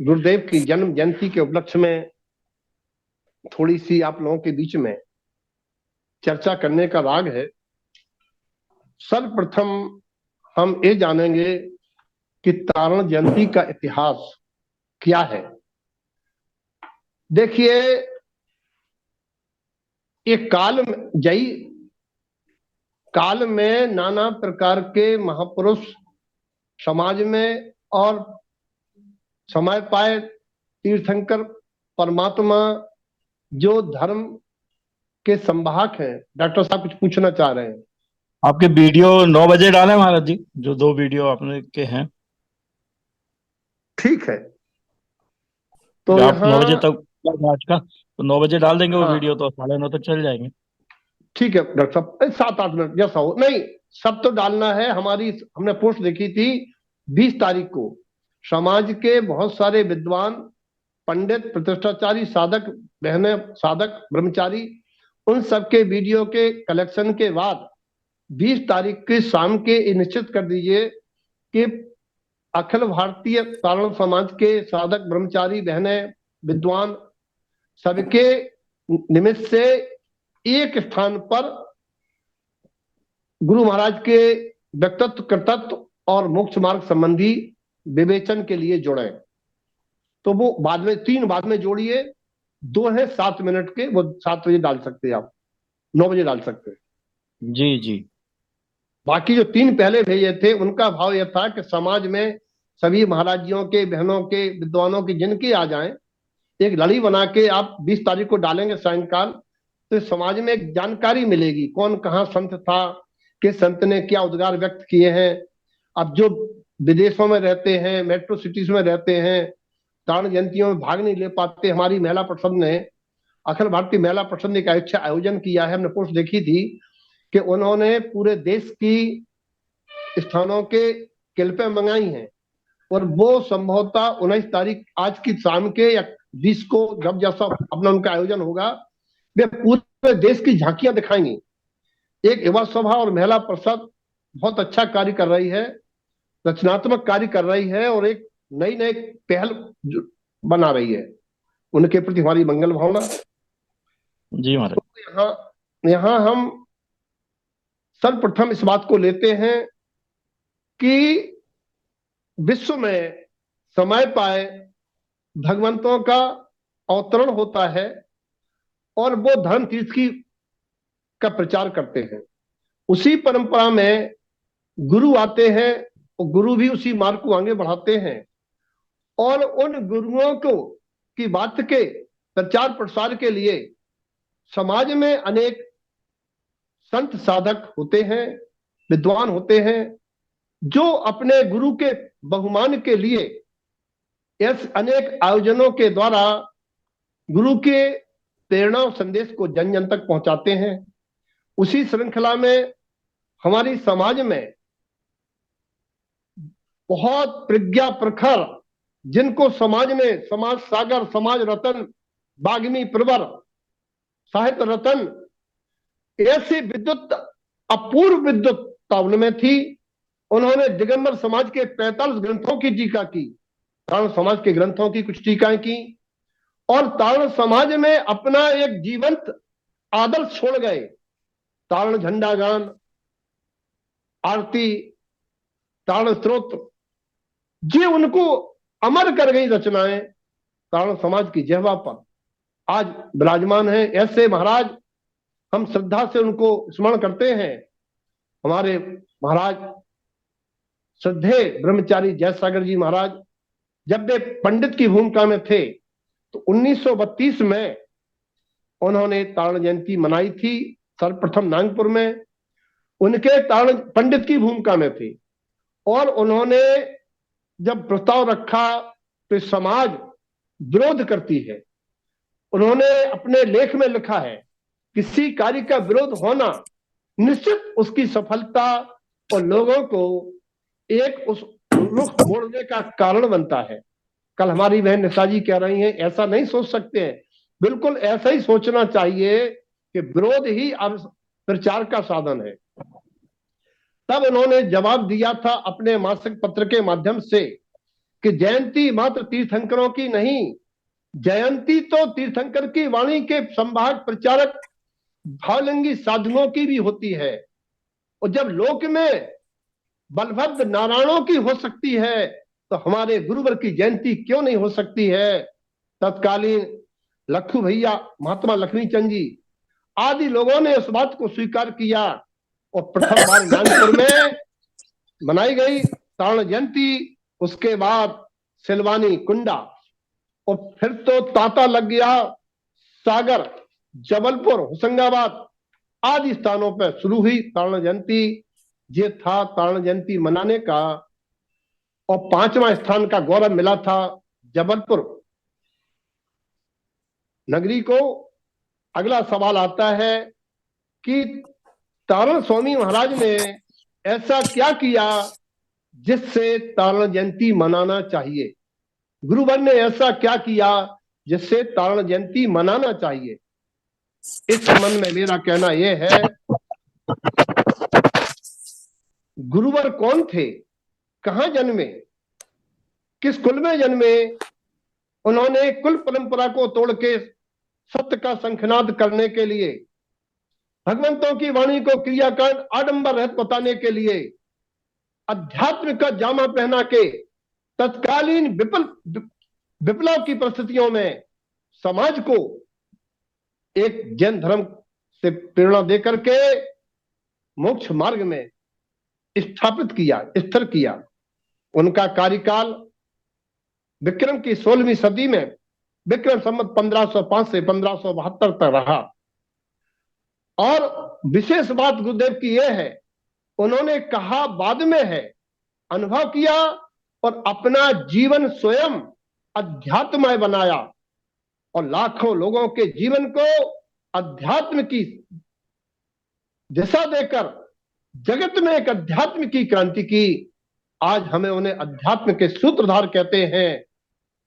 गुरुदेव की जन्म जयंती के उपलक्ष्य में थोड़ी सी आप लोगों के बीच में चर्चा करने का राग है। सर्वप्रथम हम ये जानेंगे कि तारण जयंती का इतिहास क्या है। देखिए, ये काल में नाना प्रकार के महापुरुष समाज में और समय पाए तीर्थंकर परमात्मा जो धर्म के संवाहक हैं। डॉक्टर साहब कुछ पूछना चाह रहे हैं। आपके वीडियो 9 बजे डाले महाराज जी, जो 2 वीडियो आपने के हैं। ठीक है, तो आप 9 बजे यहाँ, तक आज का, तो 9 बजे डाल देंगे वो वीडियो, हाँ तो 9:30 तक चल जाएंगे। ठीक है डॉक्टर साहब, 7-8 मिनट जैसा हो। नहीं, सब तो डालना है। हमने पोस्ट देखी थी 20 तारीख को। समाज के बहुत सारे विद्वान, पंडित, प्रतिष्ठाचारी, साधक, बहने, साधक, ब्रह्मचारी, उन सबके वीडियो के कलेक्शन के बाद 20 तारीख की शाम के ये निश्चित कर दीजिए कि अखिल भारतीय तारण समाज के साधक, ब्रह्मचारी, बहने, विद्वान सबके निमित्त से एक स्थान पर गुरु महाराज के व्यक्तित्व, कर्तृत्व और मोक्ष मार्ग संबंधी विवेचन के लिए जोड़े। तो वो बाद में 3 बाद में जोड़िए। 2 है 7 मिनट के, वो 7 बजे डाल सकते हैं, आप 9 बजे डाल सकते हैं। जी जी। बाकी जो 3 पहले भेजे थे उनका भाव यह था कि समाज में सभी महाराजियों के, बहनों के, विद्वानों के जिनके आ जाएं, एक लड़ी बना के आप 20 तारीख को डालेंगे सायंकाल, तो समाज में एक जानकारी मिलेगी कौन कहाँ संत था, किस संत ने क्या उद्गार व्यक्त किए हैं। अब जो विदेशों में रहते हैं, मेट्रो सिटीज में रहते हैं, तारण जयंतियों में भाग नहीं ले पाते, हमारी महिला परिषद ने, अखिल भारतीय महिला परिषद ने एक अच्छा आयोजन किया है। हमने पोस्ट देखी थी कि उन्होंने पूरे देश की स्थानों के क्लिपें मंगाई हैं, और वो संभवतः 19 तारीख आज की शाम के या 20 को, जब जैसा अपना उनका आयोजन होगा, वे पूरे देश की झांकियां दिखाएंगी। एक युवा सभा और महिला परिषद बहुत अच्छा कार्य कर रही है, रचनात्मक कार्य कर रही है, और एक नई नई पहल बना रही है। उनके प्रति हमारी मंगल भावना। जी महाराज। तो यहाँ यहाँ हम सर्वप्रथम इस बात को लेते हैं कि विश्व में समय पाए भगवंतों का अवतरण होता है, और वो धर्म तीर्थ की का प्रचार करते हैं। उसी परंपरा में गुरु आते हैं, और गुरु भी उसी मार्ग को आगे बढ़ाते हैं। और उन गुरुओं को की बात के प्रचार प्रसार के लिए समाज में अनेक संत, साधक होते हैं, विद्वान होते हैं, जो अपने गुरु के बहुमान के लिए इस अनेक आयोजनों के द्वारा गुरु के प्रेरणा और संदेश को जन जन तक पहुंचाते हैं। उसी श्रृंखला में हमारी समाज में बहुत प्रज्ञा प्रखर, जिनको समाज में समाज सागर, समाज रतन, बाग्मी प्रवर, साहित्य रतन, ऐसी विद्युत, अपूर्व विद्युत उनमें थी। उन्होंने दिगंबर समाज के 45 ग्रंथों की टीका की, तारण समाज के ग्रंथों की कुछ टीकाएं की, और तारण समाज में अपना एक जीवंत आदर्श छोड़ गए। तारण झंडा गान, आरती, तारण स्त्रोत्र, ये उनको अमर कर गई रचनाएं तारण समाज की जिह्वा पर आज विराजमान है। ऐसे महाराज हम श्रद्धा से उनको स्मरण करते हैं। हमारे महाराज श्रद्धे ब्रह्मचारी जयसागर जी महाराज, जब वे पंडित की भूमिका में थे तो 1932 में उन्होंने तारण जयंती मनाई थी, सर्वप्रथम नागपुर में। उनके तारण पंडित की भूमिका में थे, और उन्होंने जब प्रस्ताव रखा तो समाज विरोध करती है। उन्होंने अपने लेख में लिखा है, किसी कार्य का विरोध होना निश्चित उसकी सफलता और लोगों को एक उस रुख मोड़ने का कारण बनता है। कल हमारी बहन निशा जी कह रही हैं, ऐसा नहीं सोच सकते हैं। बिल्कुल ऐसा ही सोचना चाहिए कि विरोध ही अब प्रचार का साधन है। तब उन्होंने जवाब दिया था अपने मासिक पत्र के माध्यम से कि जयंती मात्र तीर्थंकरों की नहीं, जयंती तो तीर्थंकर की वाणी के संभाग प्रचारक भावलिंगी साधुओं की भी होती है। और जब लोक में बलभद्र नारायणों की हो सकती है तो हमारे गुरुवर की जयंती क्यों नहीं हो सकती है। तत्कालीन लखू भैया, महात्मा लक्ष्मी चंद जी आदि लोगों ने उस बात को स्वीकार किया और प्रथम बार नागपुर में मनाई गई तारण जयंती। उसके बाद सिलवानी कुंडा, और फिर तो तांता लग गया सागर, जबलपुर, होशंगाबाद आदि स्थानों पर शुरू हुई तारण जयंती। ये था तारण जयंती मनाने का। और 5वां स्थान का गौरव मिला था जबलपुर नगरी को। अगला सवाल आता है कि तारण स्वामी महाराज ने ऐसा क्या किया जिससे तारण जयंती मनाना चाहिए। गुरुवर ने ऐसा क्या किया जिससे तारण जयंती मनाना चाहिए। इस संबंध में मेरा कहना यह है, गुरुवर कौन थे, कहां जन्मे, किस कुल में जन्मे। उन्होंने कुल परंपरा को तोड़ के सत्य का शंखनाद करने के लिए, भगवंतों की वाणी को क्रियाकांड आडंबर रहित बताने के लिए, अध्यात्म का जामा पहना के तत्कालीन विप्लव की परिस्थितियों में समाज को एक जैन धर्म से प्रेरणा देकर के मोक्ष मार्ग में स्थापित किया, स्थिर किया। उनका कार्यकाल विक्रम की 16वीं सदी में विक्रम संवत 1505 से 1572 तक रहा। और विशेष बात गुरुदेव की यह है, उन्होंने कहा बाद में है, अनुभव किया और अपना जीवन स्वयं अध्यात्ममय बनाया और लाखों लोगों के जीवन को अध्यात्म की दिशा देकर जगत में एक अध्यात्म की क्रांति की। आज हमें उन्हें अध्यात्म के सूत्रधार कहते हैं।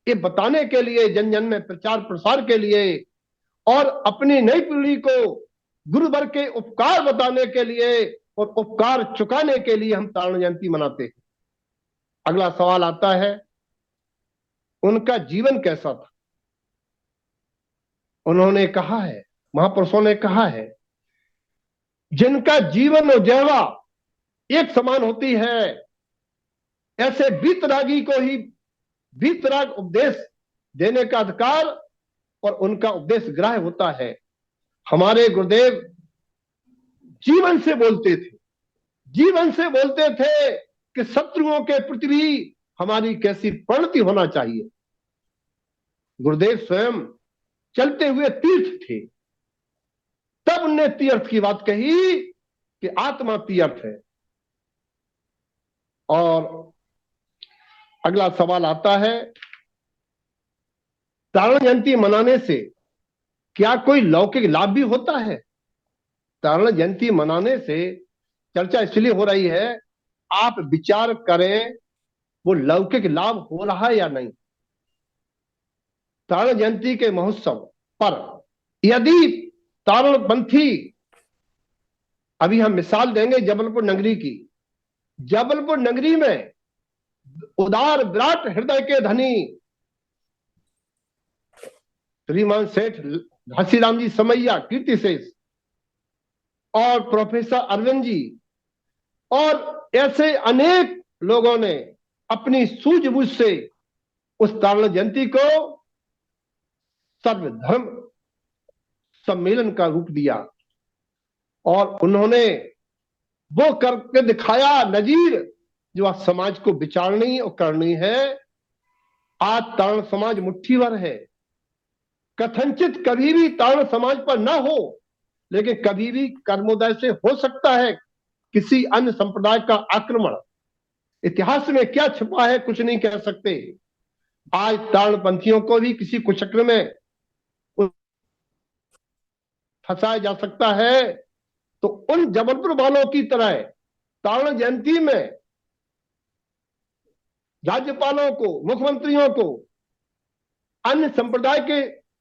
ये बताने के लिए, जन जन में प्रचार प्रसार के लिए और अपनी नई पीढ़ी को गुरुवर के उपकार बताने के लिए और उपकार चुकाने के लिए हम तारण जयंती मनाते हैं। अगला सवाल आता है, उनका जीवन कैसा था। उन्होंने कहा है, महापुरुषों ने कहा है, जिनका जीवन और जहवा एक समान होती है, ऐसे वीतरागी को ही वीतराग उपदेश देने का अधिकार और उनका उपदेश ग्राह्य होता है। हमारे गुरुदेव जीवन से बोलते थे, जीवन से बोलते थे कि शत्रुओं के प्रति भी हमारी कैसी प्रणति होना चाहिए। गुरुदेव स्वयं चलते हुए तीर्थ थे, तब उनने तीर्थ की बात कही कि आत्मा तीर्थ है। और अगला सवाल आता है, तारण जयंती मनाने से क्या कोई लौकिक लाभ भी होता है। तारण जयंती मनाने से चर्चा इसलिए हो रही है, आप विचार करें वो लौकिक लाभ हो रहा है या नहीं। तारण जयंती के महोत्सव पर यदि तारणपंथी, अभी हम मिसाल देंगे जबलपुर नगरी की, जबलपुर नगरी में उदार विराट हृदय के धनी श्रीमान सेठ घासीराम जी समैया कीर्तिशेष और प्रोफेसर अरविंद जी और ऐसे अनेक लोगों ने अपनी सूझबूझ से उस तारण जयंती को सर्वधर्म सम्मेलन का रूप दिया और उन्होंने वो करके दिखाया नजीर जो आज समाज को विचारनी और करनी है। आज तारण समाज मुट्ठी भर है, कथनचित कभी भी तारण समाज पर ना हो, लेकिन कभी भी कर्मोदय से हो सकता है किसी अन्य संप्रदाय का आक्रमण। इतिहास में क्या छिपा है कुछ नहीं कह सकते। आज तारणपंथियों को भी किसी कुचक्र में फंसाया जा सकता है। तो उन जबलपुर वालों की तरह तारण जयंती में राज्यपालों को, मुख्यमंत्रियों को, अन्य संप्रदाय के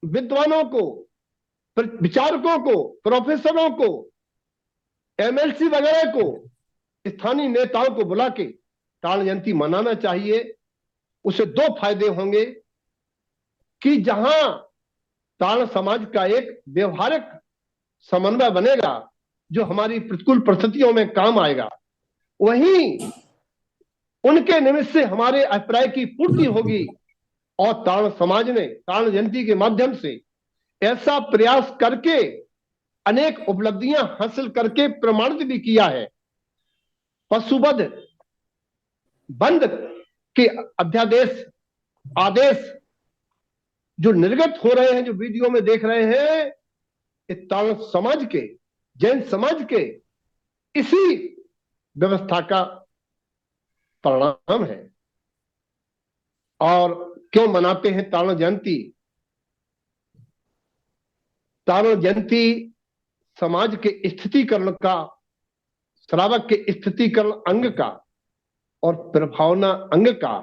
विद्वानों को, विचारकों को, प्रोफेसरों को, एमएलसी वगैरह को, स्थानीय नेताओं को बुला के तारण जयंती मनाना चाहिए। उसे दो फायदे होंगे कि जहां तारण समाज का एक व्यवहारिक समन्वय बनेगा जो हमारी प्रतिकूल परिस्थितियों में काम आएगा, वहीं उनके निमित्त से हमारे अभिप्राय की पूर्ति होगी। और तारण समाज ने तारण जयंती के माध्यम से ऐसा प्रयास करके अनेक उपलब्धियां हासिल करके प्रमाणित भी किया है। पशुवध बंद के अध्यादेश आदेश जो निर्गत हो रहे हैं, जो वीडियो में देख रहे हैं, तारण समाज के, जैन समाज के इसी व्यवस्था का परिणाम है। और क्यों मनाते हैं तारण जयंती? तारण जयंती समाज के स्थितिकरण का, श्रावक के स्थितिकरण अंग का और प्रभावना अंग का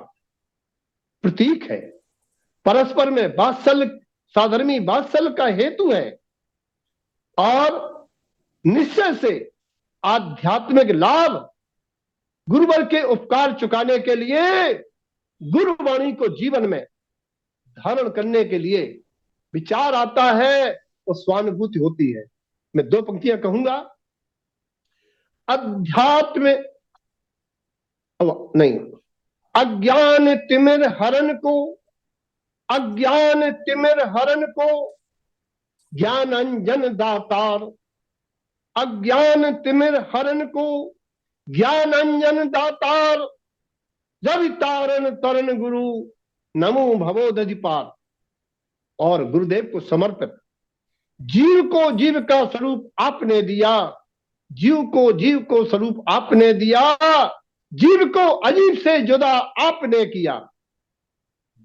प्रतीक है। परस्पर में वात्सल्य, साधर्मी वात्सल्य का हेतु है और निश्चय से आध्यात्मिक लाभ, गुरुवर के उपकार चुकाने के लिए, गुरुवाणी को जीवन में धारण करने के लिए विचार आता है और स्वानुभूति होती है। मैं दो पंक्तियां कहूंगा। अध्यात्म नहीं, अज्ञान तिमिर हरण को, अज्ञान तिमिर हरण को ज्ञान अंजन दातार, अज्ञान तिमिर हरण को ज्ञान अंजन दातार, जब तारण तरण गुरु नमो भवोदधि पार। और गुरुदेव को समर्पित, जीव को जीव का स्वरूप आपने दिया, जीव को स्वरूप आपने दिया, जीव को अजीब से जुदा आपने किया,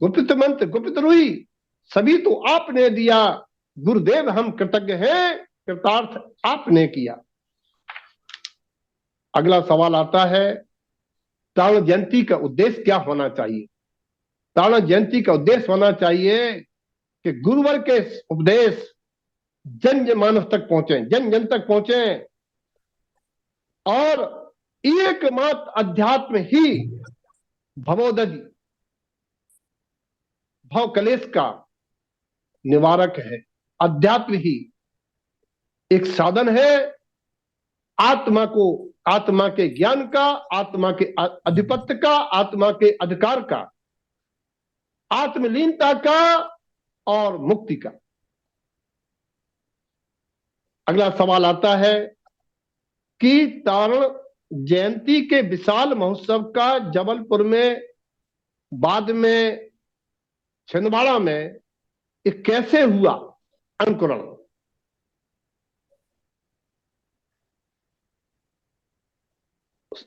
गुप्त मंत्र गुप्त रूही सभी तो आपने दिया, गुरुदेव हम कृतज्ञ हैं, कृतार्थ आपने किया। अगला सवाल आता है, तारण जयंती का उद्देश्य क्या होना चाहिए? तारण जयंती का उद्देश्य होना चाहिए कि गुरुवर के उपदेश जन मानस तक पहुंचे, जन जन तक पहुंचे और एकमात्र अध्यात्म ही भवोदधि, भव कलेश का निवारक है। अध्यात्म ही एक साधन है आत्मा को, आत्मा के ज्ञान का, आत्मा के अधिपत्य का, आत्मा के अधिकार का, आत्मलीनता का और मुक्ति का। अगला सवाल आता है कि तारण जयंती के विशाल महोत्सव का जबलपुर में, बाद में छिंदवाड़ा में, ये कैसे हुआ अंकुरण?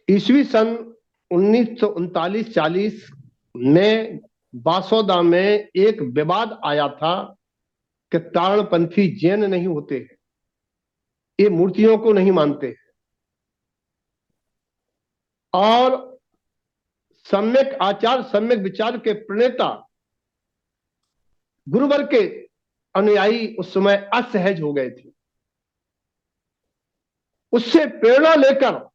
ईस्वी सन 1939-40 में बासोदा में एक विवाद आया था कि तारणपंथी जैन नहीं होते हैं, ये मूर्तियों को नहीं मानते हैं और सम्यक आचार सम्यक विचार के प्रणेता गुरुवर के अनुयायी उस समय असहज हो गए थे। उससे प्रेरणा लेकर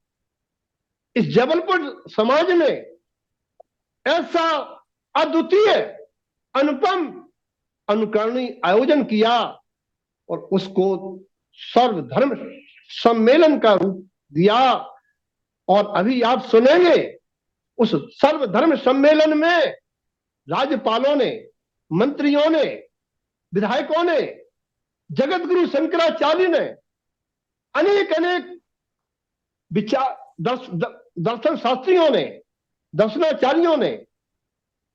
इस जबलपुर समाज ने ऐसा अद्वितीय अनुपम अनुकरणीय आयोजन किया और उसको सर्वधर्म सम्मेलन का रूप दिया। और अभी आप सुनेंगे उस सर्वधर्म सम्मेलन में राज्यपालों ने, मंत्रियों ने, विधायकों ने, जगत गुरु शंकराचार्य ने, अनेक अनेक विचार दर्शन शास्त्रियों ने, दर्शनाचार्यों ने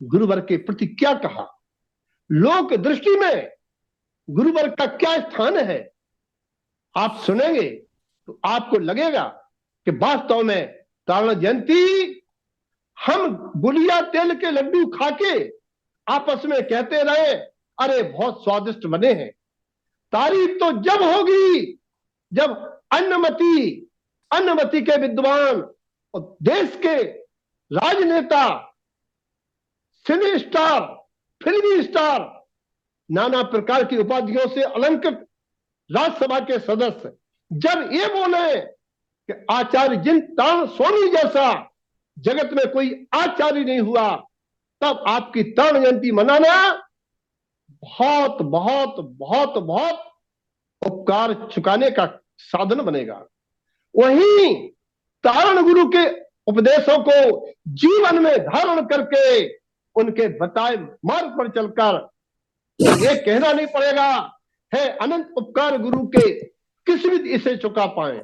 गुरुवर के प्रति क्या कहा, लोक दृष्टि में गुरुवर का क्या स्थान है, आप सुनेंगे तो आपको लगेगा कि वास्तव में तारण जयंती हम गुलिया तेल के लड्डू खाके आपस में कहते रहे अरे बहुत स्वादिष्ट बने हैं। तारीफ तो जब होगी जब अन्नमति के विद्वान और देश के राजनेता, सिने स्टार, फिल्मी स्टार, नाना प्रकार की उपाधियों से अलंकृत राज्यसभा के सदस्य जब ये बोले कि आचार्य जिन तारण स्वामी जैसा जगत में कोई आचार्य नहीं हुआ, तब आपकी तारण जयंती मनाना बहुत बहुत बहुत बहुत उपकार चुकाने का साधन बनेगा। वहीं तारण गुरु के उपदेशों को जीवन में धारण करके उनके बताए मार्ग पर चलकर ये कहना नहीं पड़ेगा है अनंत उपकार गुरु के, किस भी इसे चुका पाए।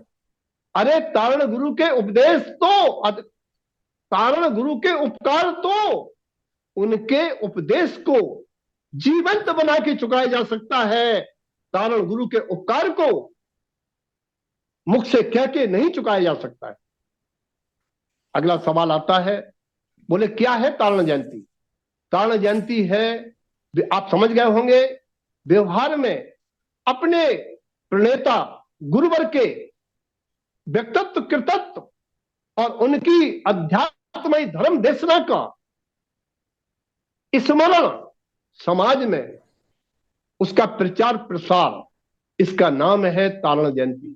अरे तारण गुरु के उपदेश तो, तारण गुरु के उपकार तो उनके उपदेश को जीवंत बना के चुकाया जा सकता है। तारण गुरु के उपकार को मुख से कह के नहीं चुकाया जा सकता है। अगला सवाल आता है, बोले क्या है तारण जयंती? तारण जयंती है, आप समझ गए होंगे, व्यवहार में अपने प्रणेता गुरुवर के व्यक्तित्व कृतित्व और उनकी अध्यात्मय धर्म देशना का स्मरण समाज में उसका प्रचार प्रसार, इसका नाम है तारण जयंती।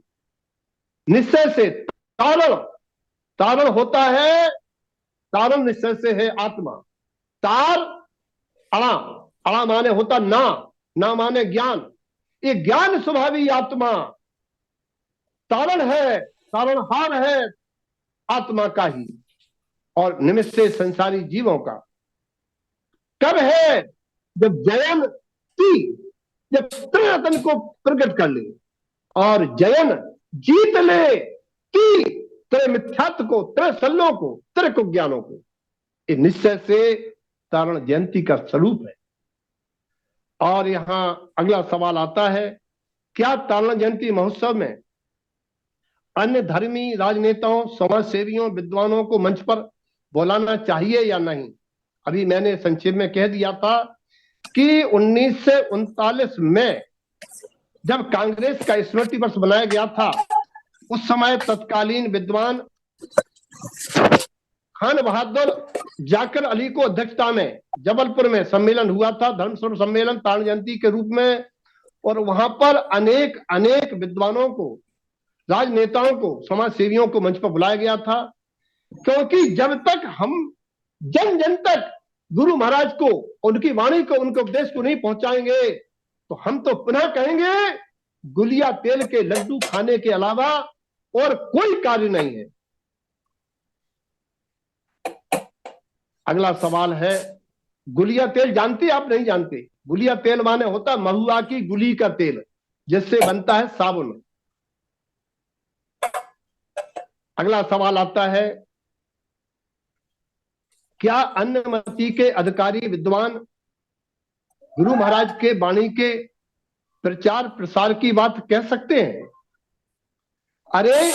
निश्चय से तारण, तारण होता है, तारण निश्चय से है आत्मा। तार अड़ा, अड़ा माने होता ना, ना माने ज्ञान, ये ज्ञान स्वभावी आत्मा तारण है, तारणहार है आत्मा का ही और निमित्त से संसारी जीवों का। कब है? जब जयन की, जब त्रिरत्न को प्रकट कर ले और जयन जीत ले कि तेरे मिथ्यात्व को, तेरे सल्लों को, तेरे कुज्ञानों को। ये निश्चय से तारण जयंती का स्वरूप है। और यहां अगला सवाल आता है, क्या तारण जयंती महोत्सव में अन्य धर्मी राजनेताओं, समाज सेवियों, विद्वानों को मंच पर बुलाना चाहिए या नहीं? अभी मैंने संक्षेप में कह दिया था कि 1939 में जब कांग्रेस का स्मृति वर्ष बनाया गया था, उस समय तत्कालीन विद्वान खान बहादुर जाकिर अली को अध्यक्षता में जबलपुर में सम्मेलन हुआ था, धर्मस्वरूप सम्मेलन तारण जयंती के रूप में। और वहां पर अनेक अनेक विद्वानों को, राजनेताओं को, समाज सेवियों को मंच पर बुलाया गया था, क्योंकि जब तक हम जन जन तक गुरु महाराज को, उनकी वाणी को, उनके उपदेश को नहीं पहुंचाएंगे तो हम तो पुनः कहेंगे गुलिया तेल के लड्डू खाने के अलावा और कोई कार्य नहीं है। अगला सवाल है, गुलिया तेल जानते आप? नहीं जानते? गुलिया तेल माने होता महुआ की गुली का तेल, जिससे बनता है साबुन। अगला सवाल आता है, क्या अन्य मति के अधिकारी विद्वान गुरु महाराज के वाणी के प्रचार प्रसार की बात कह सकते हैं? अरे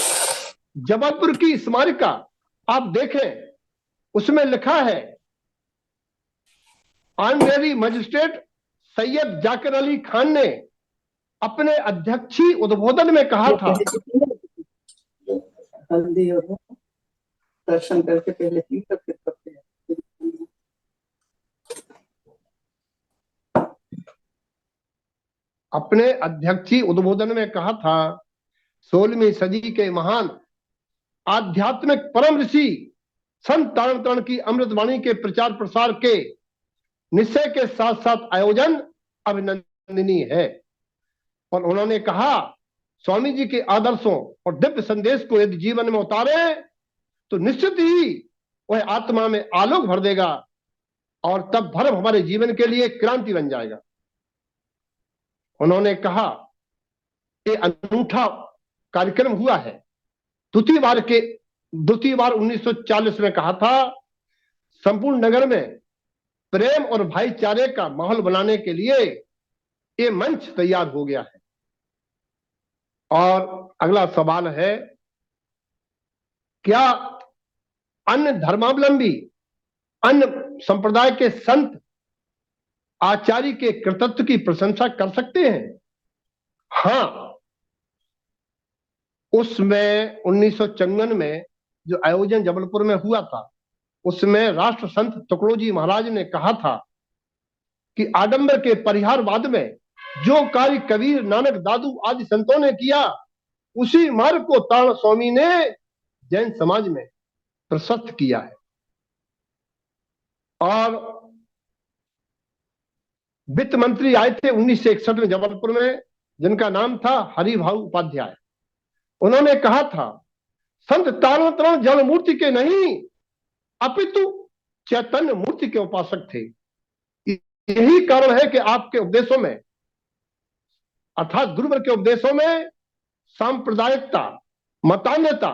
जबलपुर की स्मारिका आप देखें, उसमें लिखा है ऑनरेरी मजिस्ट्रेट सैयद जाकिर अली खान ने अपने अध्यक्षीय उद्बोधन में कहा था, दर्शन करके पहले पी कर फिर करते हैं। अपने अध्यक्षीय उद्बोधन में कहा था, 16वीं सदी के महान आध्यात्मिक परम ऋषि संत तारण की अमृतवाणी के प्रचार प्रसार के निश्चय के साथ साथ आयोजन अभिनंदनीय है। और उन्होंने कहा, स्वामी जी के आदर्शों और दिव्य संदेश को यदि जीवन में उतारे तो निश्चित ही वह आत्मा में आलोक भर देगा और तब धर्म हमारे जीवन के लिए क्रांति बन जाएगा। उन्होंने कहा, ये अनूठा कार्यक्रम हुआ है। द्वितीय बार 1940 में कहा था, संपूर्ण नगर में प्रेम और भाईचारे का माहौल बनाने के लिए ये मंच तैयार हो गया है। और अगला सवाल है, क्या अन्य धर्मावलंबी, अन्य संप्रदाय के संत आचार्य के कृतित्व की प्रशंसा कर सकते हैं? हाँ, उसमें 1954 में जो आयोजन जबलपुर में हुआ था, उसमें राष्ट्र संत तुकडोजी महाराज ने कहा था कि आडंबर के परिहारवाद में जो कार्य कबीर, नानक, दादू आदि संतों ने किया, उसी मार्ग को तारण स्वामी ने जैन समाज में प्रशस्त किया है। और वित्त मंत्री आए थे 1961 में जबलपुर में, जिनका नाम था हरिभाऊ उपाध्याय। उन्होंने कहा था, संत तारणतरण जल मूर्ति के नहीं अपितु चैतन्य मूर्ति के उपासक थे। यही कारण है कि आपके उपदेशों में, अर्थात गुरुवर के उपदेशों में सांप्रदायिकता, मतान्यता,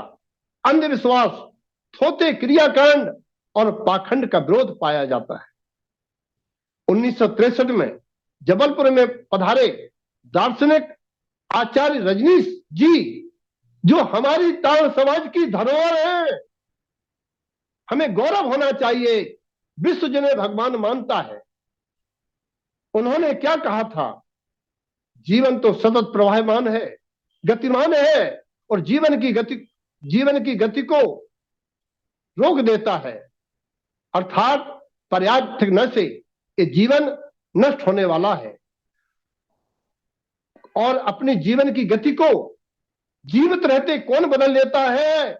अंधविश्वास, थोते क्रियाकांड और पाखंड का विरोध पाया जाता है। 1963 में जबलपुर में पधारे दार्शनिक आचार्य रजनीश जी, जो हमारी ताड़ समाज की धरोहर है, हमें गौरव होना चाहिए, विश्व जिन्हें भगवान मानता है, उन्होंने क्या कहा था? जीवन तो सतत प्रवाहमान है, गतिमान है, और जीवन की गति को रोक देता है, अर्थात पर्याप्त न से ये जीवन नष्ट होने वाला है। और अपनी जीवन की गति को जीवित रहते कौन बदल लेता है?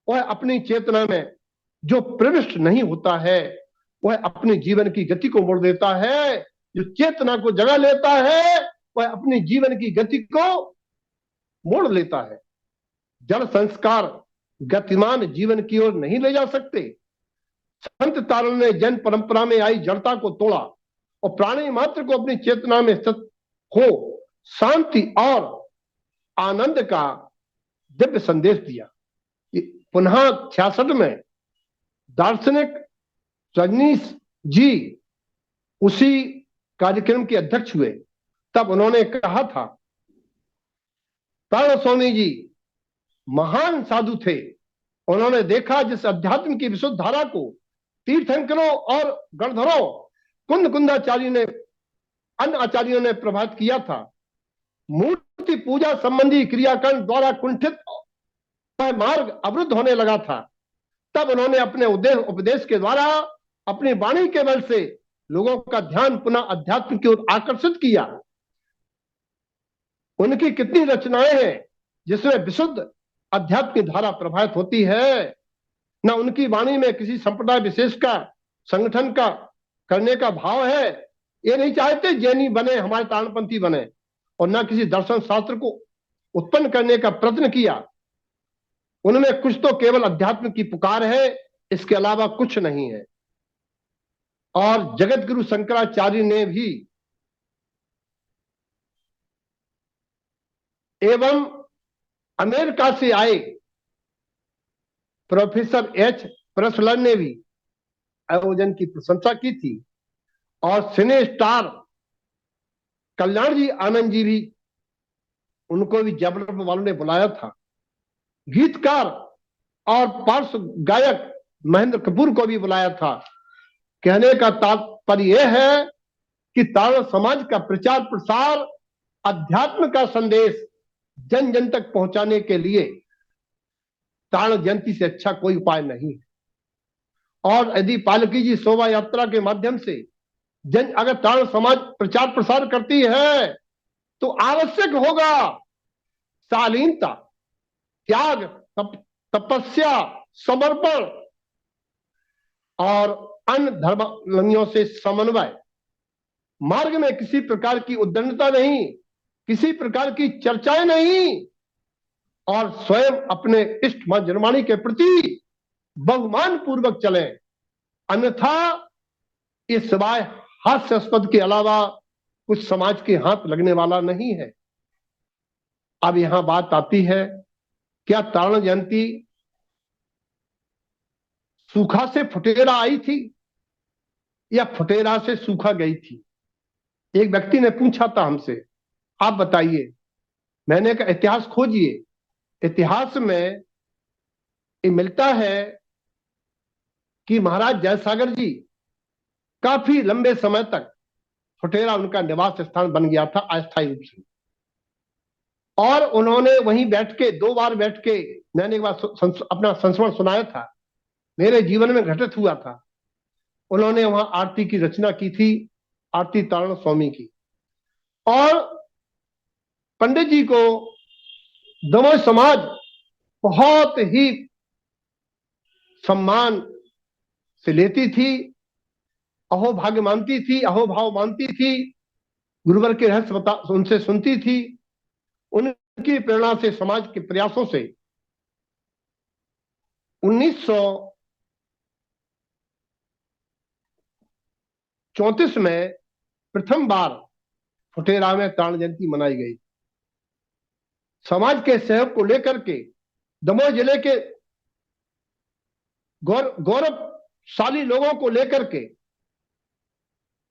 वह अपनी चेतना में जो प्रविष्ट नहीं होता है, वह अपने जीवन की गति को मोड़ देता है। जो चेतना को जगा लेता है, वह अपनी जीवन की गति को मोड़ लेता है। जड़ संस्कार गतिमान जीवन की ओर नहीं ले जा सकते। संत तारण ने जैन परंपरा में आई जड़ता को तोड़ा और प्राणी मात्र को अपनी चेतना में स्थित हो शांति और आनंद का दिव्य संदेश दिया। पुनः 66 में दार्शनिक रजनीश जी उसी कार्यक्रम के अध्यक्ष हुए। तब उन्होंने कहा था, तारण स्वामी जी महान साधु थे। उन्होंने देखा जिस अध्यात्म की विशुद्ध धारा को तीर्थंकरों और गणधरों कुंदाचार्य ने, अन्य आचार्यों ने प्रभावित किया था, मूर्ति पूजा संबंधी क्रियाकांड द्वारा कुंठित मार्ग अवरुद्ध होने लगा था। तब उन्होंने अपने उपदेश के द्वारा, अपनी वाणी के बल से लोगों का ध्यान पुनः अध्यात्म की ओर आकर्षित किया। उनकी कितनी रचनाएं हैं जिसमें विशुद्ध अध्यात्म की धारा प्रभावित होती है। न उनकी वाणी में किसी संप्रदाय विशेष का संगठन का करने का भाव है। ये नहीं चाहते जैनी बने, हमारे तारणपंथी बने, और न किसी दर्शन शास्त्र को उत्पन्न करने का प्रयत्न किया। उनमें कुछ तो केवल अध्यात्म की पुकार है, इसके अलावा कुछ नहीं है। और जगत गुरु शंकराचार्य ने भी एवं अमेरिका से आए प्रोफेसर एच प्रसलन ने भी आयोजन की प्रशंसा की थी। और सिने स्टार कल्याण जी आनंद जी भी, उनको भी जबलपुर वालों ने बुलाया था। गीतकार और पार्श्व गायक महेंद्र कपूर को भी बुलाया था। कहने का तात्पर्य यह है कि तारण समाज का प्रचार प्रसार, अध्यात्म का संदेश जन जन तक पहुंचाने के लिए तारण जयंती से अच्छा कोई उपाय नहीं है। और यदि पालकी जी शोभा यात्रा के माध्यम से अगर तारण समाज प्रचार प्रसार करती है तो आवश्यक होगा शालीनता, त्याग, तपस्या, समर्पण और अन्य धर्मावलंबियों से समन्वय। मार्ग में किसी प्रकार की उद्दंडता नहीं, किसी प्रकार की चर्चाएं नहीं, और स्वयं अपने इष्ट मां जनवाणी के प्रति बहुमान पूर्वक चले। अन्यथा इस सिवाय हास्यास्पद के अलावा कुछ समाज के हाथ लगने वाला नहीं है। अब यहां बात आती है, क्या तारण जयंती सूखा से फुटेरा आई थी या फुटेरा से सूखा गई थी? एक व्यक्ति ने पूछा था हमसे, आप बताइए। मैंने कहा इतिहास खोजिए। इतिहास में ये मिलता है कि महाराज जयसागर जी काफी लंबे समय तक फुटेरा उनका निवास स्थान बन गया था अस्थायी रूप से। और उन्होंने वहीं बैठ के, 2 बार बैठ के, मैंने एक बार अपना संस्मरण सुनाया था, मेरे जीवन में घटित हुआ था। उन्होंने वहां आरती की रचना की थी, आरती तारण स्वामी की। और पंडित जी को दमोह समाज बहुत ही सम्मान से लेती थी। अहोभाग्य मानती थी, अहोभाव मानती थी, गुरुवर के रहस्य उनसे सुनती थी। उनकी प्रेरणा से, समाज के प्रयासों से 1934 में प्रथम बार फुटेरा में प्राण जयंती मनाई गई। समाज के सहयोग को लेकर के दमोह जिले के गौरवशाली लोगों को लेकर के,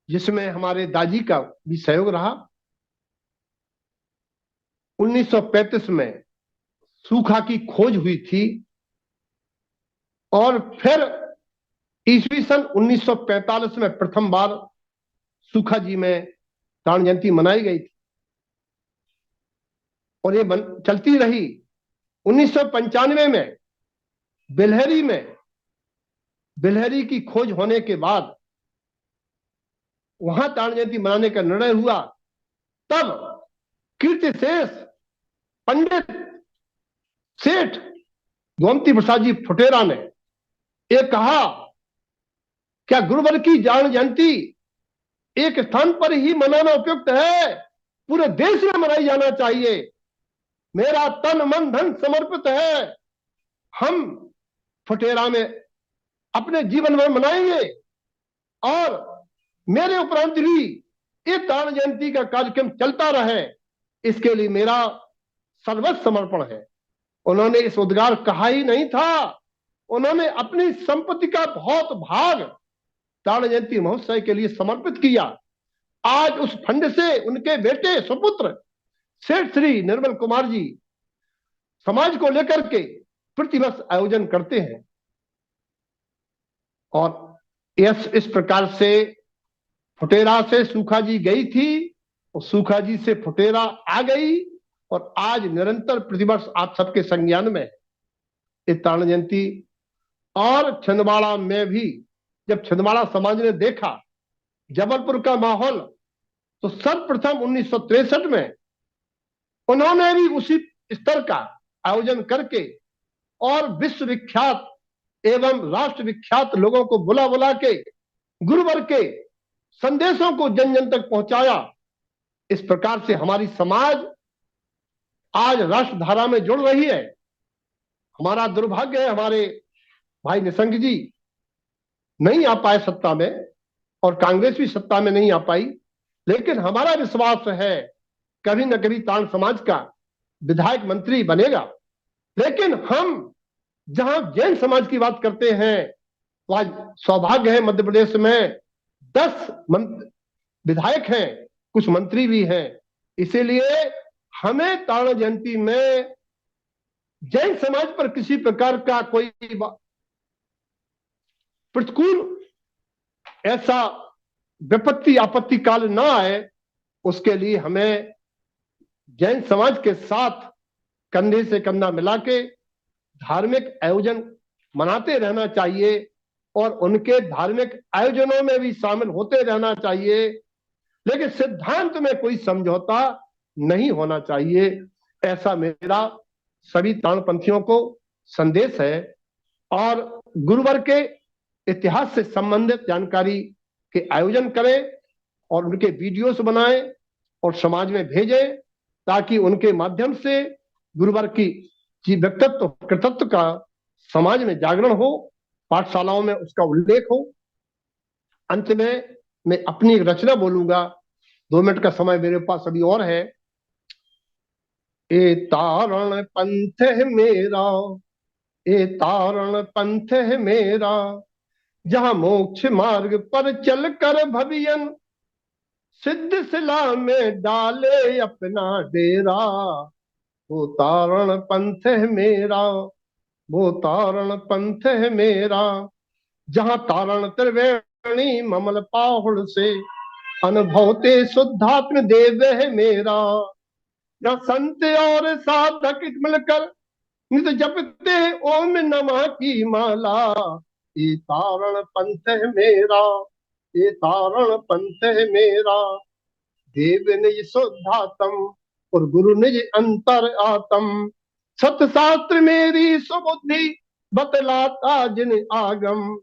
जिसमें हमारे दाजी का भी सहयोग रहा। 1935 में सूखा की खोज हुई थी और फिर ईस्वी सन 1945 में प्रथम बार सूखा जी में प्राण जयंती मनाई गई थी और ये चलती रही। 1995 में बिलहरी की खोज होने के बाद वहां प्राण जयंती मनाने का निर्णय हुआ। तब कीर्तिशेष पंडित सेठ गोमती प्रसाद जी फुटेरा ने ये कहा, क्या गुरुवर की प्राण जयंती एक स्थान पर ही मनाना उपयुक्त है? पूरे देश में मनाई जाना चाहिए। मेरा तन मन धन समर्पित है, हम फुटेरा में अपने जीवन में मनाएंगे और मेरे उपरांत भी ये प्राण जयंती का कार्यक्रम चलता रहे, इसके लिए मेरा सर्वस्व समर्पण है। उन्होंने इस उद्गार कहा ही नहीं था, उन्होंने अपनी संपत्ति का बहुत भाग प्राण जयंती महोत्सव के लिए समर्पित किया। आज उस फंड से उनके बेटे सुपुत्र सेठ श्री निर्मल कुमार जी समाज को लेकर के प्रतिवर्ष आयोजन करते हैं और इस प्रकार से फुटेरा से सूखा जी गई थी और सूखा जी से फुटेरा आ गई और आज निरंतर प्रतिवर्ष आप सबके संज्ञान में इस प्राण जयंती। और छिंदवाड़ा में भी जब छिंदवाड़ा समाज ने देखा जबलपुर का माहौल, तो सर्वप्रथम 1963 में उन्होंने भी उसी स्तर का आयोजन करके और विश्वविख्यात एवं राष्ट्र विख्यात लोगों को बुला बुला के गुरुवर के संदेशों को जन जन तक पहुंचाया। इस प्रकार से हमारी समाज आज राष्ट्र धारा में जुड़ रही है। हमारा दुर्भाग्य है, हमारे भाई निशंक जी नहीं आ पाए सत्ता में और कांग्रेस भी सत्ता में नहीं आ पाई, लेकिन हमारा विश्वास है कभी न कभी ताड़ समाज का विधायक मंत्री बनेगा। लेकिन हम जहां जैन समाज की बात करते हैं, तो आज सौभाग्य है मध्य प्रदेश में 10 विधायक हैं, कुछ मंत्री भी हैं। इसीलिए हमें ताड़ जयंती में जैन समाज पर किसी प्रकार का कोई प्रतिकूल ऐसा विपत्ति आपत्ति काल ना आए, उसके लिए हमें जैन समाज के साथ कंधे से कंधा मिला के धार्मिक आयोजन मनाते रहना चाहिए और उनके धार्मिक आयोजनों में भी शामिल होते रहना चाहिए, लेकिन सिद्धांत में कोई समझौता नहीं होना चाहिए। ऐसा मेरा सभी ताड़पंथियों को संदेश है। और गुरुवर के इतिहास से संबंधित जानकारी के आयोजन करें और उनके वीडियोस बनाएं और समाज में भेजें, ताकि उनके माध्यम से गुरुवर की व्यक्तित्व कृतित्व का समाज में जागरण हो, पाठशालाओं में उसका उल्लेख हो। अंत में मैं अपनी एक रचना बोलूंगा, 2 मिनट का समय मेरे पास अभी और है। ए तारण पंथ है मेरा, ए तारण पंथ है मेरा, जहां मोक्ष मार्ग पर चल कर भवियन सिद्ध शिला में डाले अपना डेरा। वो तारण पंथ है मेरा, वो तारण पंथ है मेरा, जहां तारण त्रिवेणी ममल पाहुड़ से अनुभवते शुद्धात्म देव है मेरा। जहां संत और साधक मिलकर नित जपते ओम नमः की माला। ये तारण पंथ है मेरा, ये तारण पंथ है मेरा, देव निज शुद्धात्म और गुरु निज अंतर आत्म। सत शास्त्र मेरी सुबुद्धि बतलाता जिन आगम,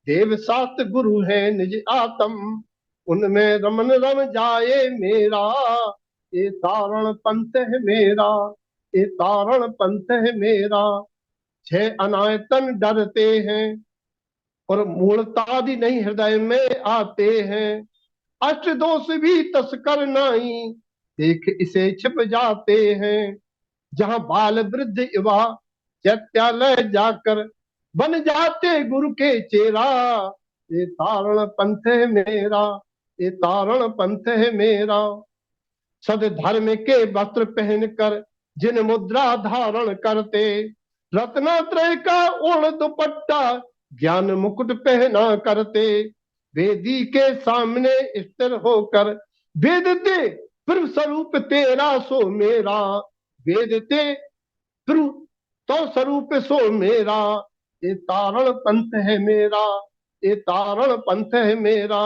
देव शास्त्र गुरु है निज आत्म, उनमें रमन रम जाए मेरा। ये तारण पंथ है मेरा, ये तारण पंथ है मेरा। छह अनायतन डरते हैं और मूलतादि नहीं हृदय में आते हैं। अष्ट दोष भी तस्कर नहीं, देख इसे छिप जाते हैं। जहां बाल वृद्ध युवा चैत्यालय जाकर बन जाते गुरु के चेरा। ये तारण पंथ है मेरा, ये तारण पंथ है मेरा। सद धर्म के वस्त्र पहनकर जिन मुद्रा धारण करते, रत्नात्रय का ओढ़ दुपट्टा ज्ञान मुकुट पहना करते। वेदी के सामने स्थिर होकर वेदते फिर स्वरूप तेरा सो मेरा। वेदते फिर तो स्वरूप सो मेरा। ये तारण पंथ है मेरा, ये तारण पंथ है मेरा।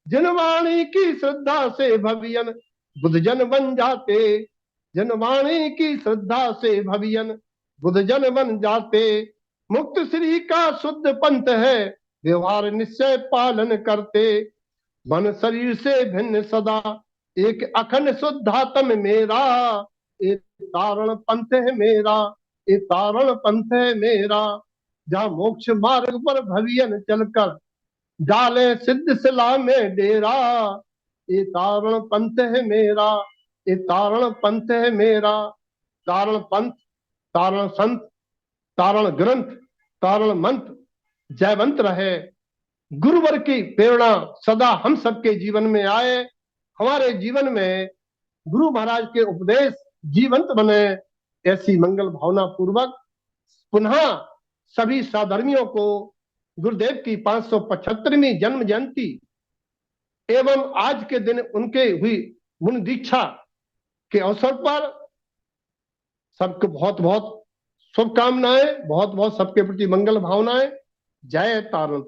जनवाणी की श्रद्धा से भवियन बुद्धजन बन जाते, जनवाणी की श्रद्धा से भवियन बुद्धजन बन जाते। मुक्त श्री का शुद्ध पंथ है, व्यवहार निश्चय पालन करते। मन शरीर से भिन्न सदा एक अखंड शुद्धात्म मेरा। ये तारण पंथ है मेरा, ये तारण पंथ है मेरा। जहाँ मोक्ष मार्ग पर भवियन चलकर डाले सिद्ध शिला में डेरा। ये तारण पंथ है मेरा, ये तारण पंथ है मेरा। तारण पंथ, तारण संत, तारण ग्रंथ, तारण मंत्र जयवंत रहे। गुरुवर की प्रेरणा सदा हम सबके जीवन में आए। हमारे जीवन में गुरु महाराज के उपदेश जीवंत बने, ऐसी मंगल भावना पूर्वक पुनः सभी साधर्मियों को गुरुदेव की 575वीं जन्म जयंती एवं आज के दिन उनके हुई मुनि दीक्षा के अवसर पर सबको बहुत बहुत शुभकामनाएं, बहुत बहुत सबके प्रति मंगल भावनाएं। जय तारण।